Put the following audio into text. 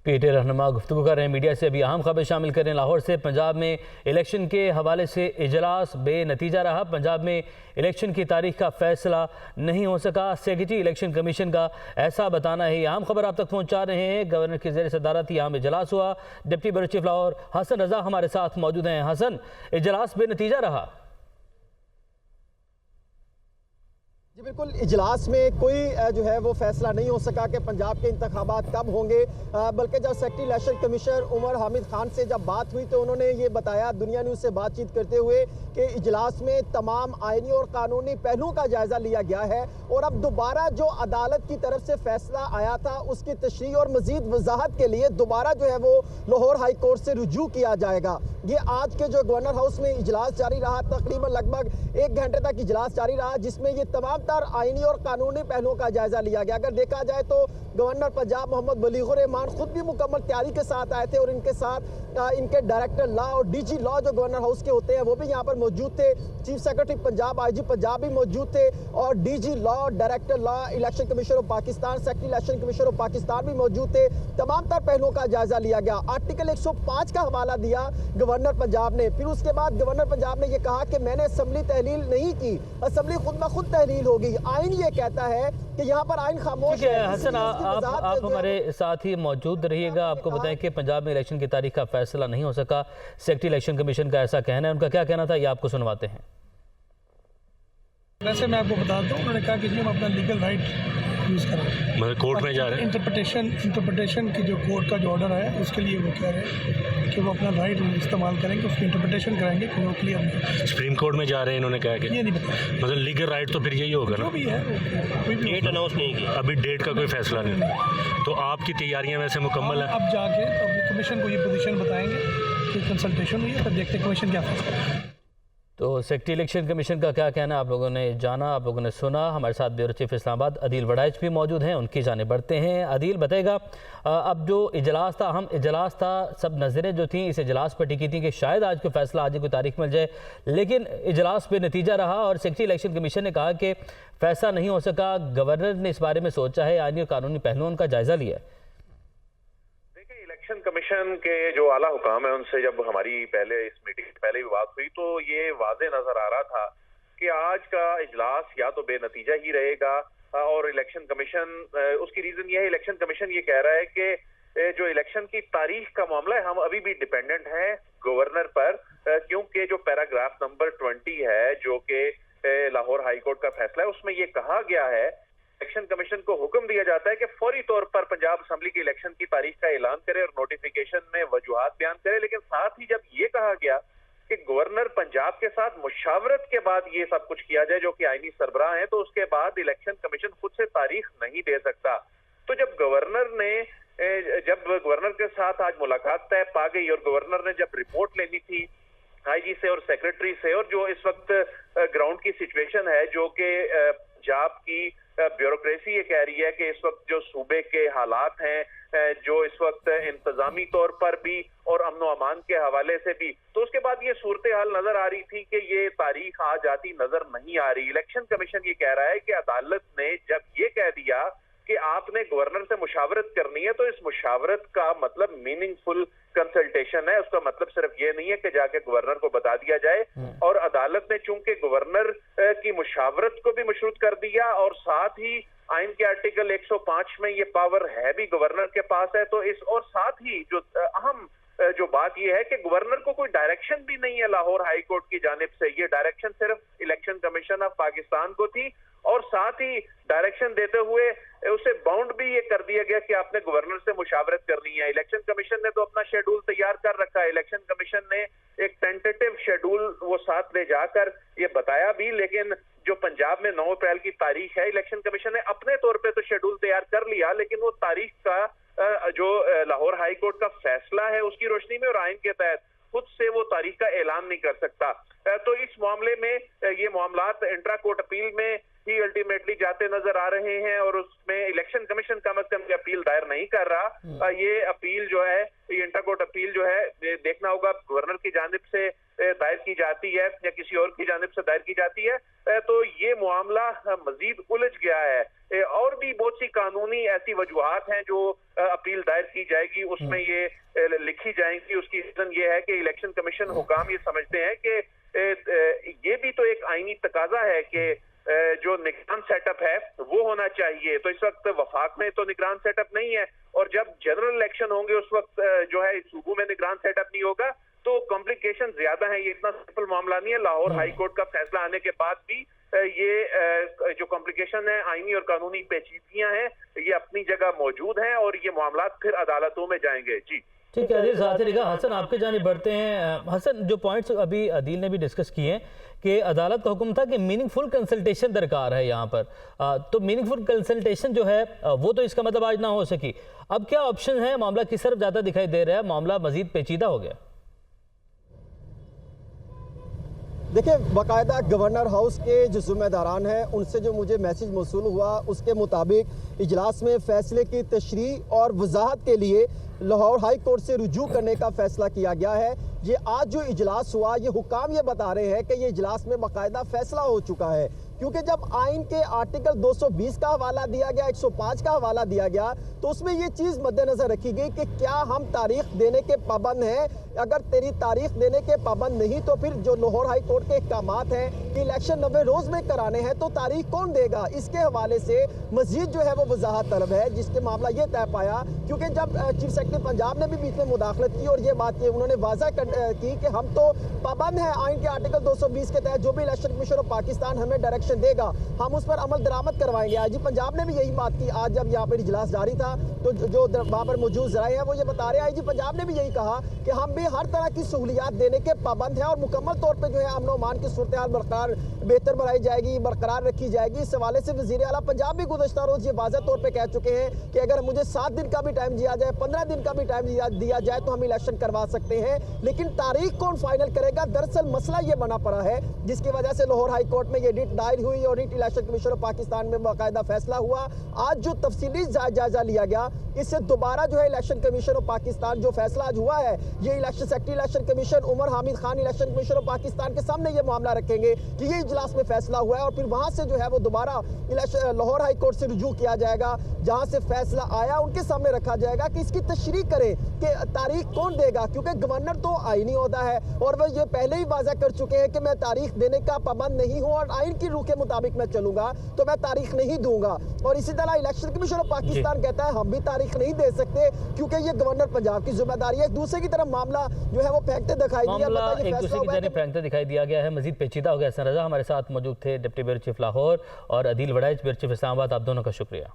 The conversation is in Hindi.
पीटीआई रहनुमा गुफ्तगू कर रहे हैं मीडिया से। अभी अहम खबर शामिल करें लाहौर से। पंजाब में इलेक्शन के हवाले से इजलास बेनतीजा रहा। पंजाब में इलेक्शन की तारीख का फैसला नहीं हो सका। सेक्रेटरी इलेक्शन कमीशन का ऐसा बताना है। अहम खबर आप तक पहुंचा रहे हैं। गवर्नर की ज़ेर सदारत यहाँ इजलास हुआ। Deputy bureau chief Lahore Hasan Raza हमारे साथ मौजूद हैं। हसन, इजलास बेनतीजा रहा। जी बिल्कुल, इजलास में कोई जो है वो फैसला नहीं हो सका कि पंजाब के इंतखाबात कब होंगे। बल्कि जब secretary election commissioner Umar Hamid Khan से जब बात हुई तो उन्होंने ये बताया दुनिया न्यूज़ से बातचीत करते हुए कि इजलास में तमाम आइनी और कानूनी पहलुओं का जायजा लिया गया है और अब दोबारा जो अदालत की तरफ से फैसला आया था उसकी तशरीह और मजीद वजाहत के लिए दोबारा जो है वो लाहौर हाई कोर्ट से रुजू किया जाएगा। ये आज के जो गवर्नर हाउस में इजलास जारी रहा, तकरीबन लगभग 1 घंटे तक इजलास जारी रहा, जिसमें ये तमाम आईनी और कानूनी पहलुओं का जायजा लिया गया। अगर देखा जाए तो गवर्नर पंजाब मोहम्मद बलीगुर रहमान खुद भी मुकम्मल तैयारी के साथ आए थे और इनके साथ इनके डायरेक्टर लॉ और डीजी लॉ जो गवर्नर हाउस के होते हैं वो भी यहाँ पर मौजूद थे। Chief secretary Punjab, IG Punjab भी मौजूद थे और DG law, director law, election commissioner of Pakistan, secretary election commissioner of Pakistan भी मौजूद थे। तमाम तर पहलुओं का जायजा लिया गया। आर्टिकल 105 का हवाला दिया गवर्नर पंजाब ने। फिर उसके बाद गवर्नर पंजाब ने यह कहा कि मैंने असम्बली तहलील नहीं की, असम्बली खुद ब खुद तहलील होगी। आइन ये कहता है कि यहाँ पर आइन खामोश है। हसन, आप हमारे साथ ही मौजूद रहिएगा। आपको बताएं कि पंजाब में इलेक्शन की तारीख का फैसला नहीं हो सका। सेक्रेटरी इलेक्शन कमीशन का ऐसा कहना है। उनका क्या कहना था ये आपको सुनवाते हैं। वैसे मैं आपको बताता हूँ, उन्होंने कहा कि जी हम अपना लीगल राइट यूज़ करें, मतलब कोर्ट में जा रहे हैं। इंटरप्रिटेशन की जो कोर्ट का जो ऑर्डर है उसके लिए वो कह रहे हैं कि वो अपना राइट इस्तेमाल करेंगे, उसकी इंटरप्रिटेशन कराएंगे कि वो क्लियर नहीं। सुप्रीम कोर्ट में जा रहे हैं, इन्होंने कहा कि ये नहीं पता, मतलब लीगल राइट तो फिर यही होगा ना। जो भी है कोई भी डेट अनाउंस नहीं की, अभी डेट का कोई फैसला नहीं। तो आपकी तैयारियां वैसे मुकम्मल है। अब जाके तो कमीशन को ये पोजीशन बताएंगे कि कंसल्टेशन हुई है, फिर देखते हैं कमीशन क्या फैसला है। तो सेक्रेटरी इलेक्शन कमीशन का क्या कहना आप लोगों ने जाना, आप लोगों ने सुना। हमारे साथ ब्यूरो चीफ इस्लामाबाद अदील वड़ाइच भी मौजूद हैं, उनकी जानिब बढ़ते हैं। अदील बताएगा, अब जो इजलास था, अहम इजलास था, सब नज़रें जो थी इस इजलास पर टिकी थी कि शायद आज कोई फैसला, आज कोई तारीख मिल जाए, लेकिन इजलास पे नतीजा रहा और सेक्रेटरी इलेक्शन कमीशन ने कहा कि फैसला नहीं हो सका। गवर्नर ने इस बारे में सोचा है, आईनी और कानूनी पहलुओं का जायजा लिया। इलेक्शन कमीशन के जो आला हुकाम है उनसे जब हमारी पहले इस मीटिंग से पहले भी बात हुई तो ये वाज़े नजर आ रहा था कि आज का इजलास या तो बेनतीजा ही रहेगा और इलेक्शन कमीशन, उसकी रीजन ये है, इलेक्शन कमीशन ये कह रहा है कि जो इलेक्शन की तारीख का मामला है हम अभी भी डिपेंडेंट हैं गवर्नर पर, क्योंकि जो पैराग्राफ नंबर 20 है जो कि लाहौर हाई कोर्ट का फैसला है उसमें ये कहा गया है, इलेक्शन कमीशन को हुक्म दिया जाता है कि फौरी तौर पर पंजाब असेंबली के इलेक्शन की तारीख का ऐलान करे और नोटिफिकेशन में वजूहात बयान करे। लेकिन साथ ही जब ये कहा गया कि गवर्नर पंजाब के साथ मुशावरत के बाद ये सब कुछ किया जाए जो कि आईनी सरबराह है, तो उसके बाद इलेक्शन कमीशन खुद से तारीख नहीं दे सकता। तो जब गवर्नर के साथ आज मुलाकात तय पा गई और गवर्नर ने जब रिपोर्ट लेनी थी आईजी से और सेक्रेटरी से, और जो इस वक्त ग्राउंड की सिचुएशन है जो कि पंजाब की ब्यूरोक्रेसी ये कह रही है कि इस वक्त जो सूबे के हालात हैं, जो इस वक्त इंतजामी तौर पर भी और अमन व अमान के हवाले से भी, तो उसके बाद ये सूरत हाल नजर आ रही थी कि ये तारीख आ जाती नजर नहीं आ रही। इलेक्शन कमीशन ये कह रहा है कि अदालत ने जब ये कह दिया कि आपने गवर्नर से मुशावरत करनी है तो इस मुशावरत का मतलब मीनिंगफुल कंसल्टेशन है, उसका मतलब सिर्फ ये नहीं है कि जाके गवर्नर को बता दिया जाए। और अदालत ने चूंकि गवर्नर की मुशावरत को भी मशरूत कर दिया और साथ ही आइन के आर्टिकल 105 में ये पावर है भी गवर्नर के पास है, तो इस और साथ ही जो अहम जो बात यह है कि गवर्नर को कोई डायरेक्शन भी नहीं है लाहौर हाई कोर्ट की जानिब से, ये डायरेक्शन सिर्फ इलेक्शन कमीशन ऑफ पाकिस्तान को थी और साथ ही डायरेक्शन देते हुए उसे बाउंड भी ये कर दिया गया कि आपने गवर्नर से मुशावरत करनी है। इलेक्शन कमीशन ने तो अपना शेड्यूल तैयार कर रखा है, इलेक्शन कमीशन ने एक टेंटेटिव शेड्यूल वो साथ ले जाकर ये बताया भी, लेकिन जो पंजाब में 9 अप्रैल की तारीख है, इलेक्शन कमीशन ने अपने तौर पे तो शेड्यूल तैयार कर लिया, लेकिन वो तारीख का जो लाहौर हाई कोर्ट का फैसला है उसकी रोशनी में और आइन के तहत खुद से वो तारीख का ऐलान नहीं कर सकता। तो इस मामले में ये मामलात इंट्रा कोर्ट अपील में ही अल्टीमेटली जाते नजर आ रहे हैं और उसमें इलेक्शन कमीशन कम अज कम अपील दायर नहीं कर रहा। ये अपील जो है, ये इंट्रा कोर्ट अपील जो है, देखना होगा गवर्नर की जानिब से दायर की जाती है या किसी और की जानिब से दायर की जाती है, तो ये मामला मजीद उलझ गया है। और भी बहुत सी कानूनी कानूनी ऐसी वजूहात हैं जो अपील दायर की जाएगी उसमें ये लिखी जाएंगी। उसकी रीजन ये है कि इलेक्शन कमीशन हुकाम ये समझते हैं कि ये भी तो एक आईनी तकाजा है कि जो निगरान सेटअप है वो होना चाहिए। तो इस वक्त वफाक में तो निगरान सेटअप नहीं है, और जब जनरल इलेक्शन होंगे उस वक्त जो है सूबों में निगरान सेटअप नहीं होगा तो कॉम्प्लिकेशन ज्यादा है। ये इतना सिंपल मामला नहीं है। लाहौर हाई कोर्ट का फैसला आने के बाद भी ये जो कॉम्प्लिकेशन है, आईनी और कानूनी पेचीदगियां हैं, ये अपनी जगह मौजूद हैं और ये मामला फिर अदालतों में जाएंगे। जी ठीक है अदील, साथ ही हसन आपके जानिब बढ़ते हैं। हसन, जो पॉइंट्स अभी अदील ने भी डिस्कस किए हैं कि अदालत का हुक्म था कि मीनिंगफुल कंसल्टेशन दरकार है यहाँ पर, तो मीनिंगफुल कंसल्टेशन जो है वो तो इसका मतलब आज ना हो सकी। अब क्या ऑप्शन है? मामला किस तरफ ज़्यादा दिखाई दे रहा है? मामला मजीद पेचीदा हो गया? देखिए, बाकायदा गवर्नर हाउस के जो जिम्मेदारान हैं उनसे जो मुझे मैसेज मौसूल हुआ उसके मुताबिक इजलास में फैसले की तशरीह और वजाहत के लिए लाहौर हाई कोर्ट से रुजू करने का फैसला किया गया है। ये आज जो इजलास हुआ, ये हुकाम ये बता रहे हैं कि ये इजलास में बाकायदा फैसला हो चुका है, क्योंकि जब आइन के आर्टिकल 220 का हवाला दिया गया, 105 का हवाला दिया गया, तो उसमें ये चीज़ मद्देनजर रखी गई कि क्या हम तारीख देने के पाबंद हैं। अगर तेरी तारीख देने के पाबंद नहीं तो फिर जो लाहौर हाई कोर्ट के अहकाम हैं कि इलेक्शन 90 रोज़ में कराने हैं तो तारीख कौन देगा। इसके हवाले से मजीद जो है वो वजाहत तलब है, जिसके मामला ये तय पाया, क्योंकि जब चीफ सेक्रेटरी पंजाब ने भी बीच में मुदाखलत की और ये बात की, उन्होंने वाज़ह की कि हम तो पाबंद हैं आइन के आर्टिकल 220 के तहत, जो भी इलेक्शन कमीशन ऑफ पाकिस्तान हमें डायरेक्शन देगा हम उस पर अमल दरामद करवाएंगे। आईजी पंजाब ने भी यही बात की। आज जब यहाँ पर इजलास जारी था तो जो वहाँ पर मौजूद जराए हैं वो ये बता रहे हैं, आईजी पंजाब ने भी यही कहा कि हम भी हर तरह की सहूलियात देने के पाबंद हैं और मुकम्मल तौर पर जो है अमन अमान की सूरत हाल बरकरार बेहतर बनाई जाएगी, बरकरार रखी जाएगी। इस हवाले से वज़ीर आला पंजाब भी गुज़श्ता रोज़ ये वाज़ह तौर पर कह चुके हैं कि अगर मुझे 7 दिन का भी टाइम दिया जाए, 15 दिन का भी टाइम दिया जाए तो हम इलेक्शन करवा सकते हैं, लेकिन तारीख कौन फाइनल करेगा। दरअसल मसला ये बना पड़ा है, जिसकी वजह से लाहौर हाई कोर्ट में ये रिट दायर हुई और writ election commission of Pakistan में बाकायदा फैसला हुआ। आज जो तफसीली जायजा लिया गया, इससे दोबारा जो है इलेक्शन कमीशन ऑफ पाकिस्तान जो फैसला आज हुआ है, ये election secretary election commission Umar Hamid Khan election commission of Pakistan के सामने ये मामला रखेंगे कि ये इजलास में फैसला हुआ है, और फिर वहां से जो है वो दोबारा लाहौर हाई कोर्ट से रुजू किया जाएगा। जहां से फैसला आया उनके सामने रखा जाएगा कि इसकी तशरीह करें कि तारीख कौन देगा, क्योंकि गवर्नर तो आईनी होता है और वह ये पहले ही वाज़ा कर चुके हैं कि मैं तारीख देने का पाबंद नहीं हूं और आइन की रूह के मुताबिक मैं चलूंगा, तो मैं तारीख नहीं दूंगा। और इसी तरह इलेक्शन कमीशन ऑफ पाकिस्तान कहता है हम भी तारीख नहीं दे सकते क्योंकि ये गवर्नर पंजाब की जिम्मेदारी है। एक दूसरे की तरफ मामला जो है वो फेंकते दिखाई दिया, एक दूसरे की तरफ फेंकते दिखाई दिया गया है, मजीद पेचीदा हो गया। हसन रजा हमारे साथ मौजूद थे, डिप्टी ब्यूरो चीफ लाहौर, और अदील वड़ाइच, ब्यूरो चीफ इस्लामाबाद। आप दोनों का शुक्रिया।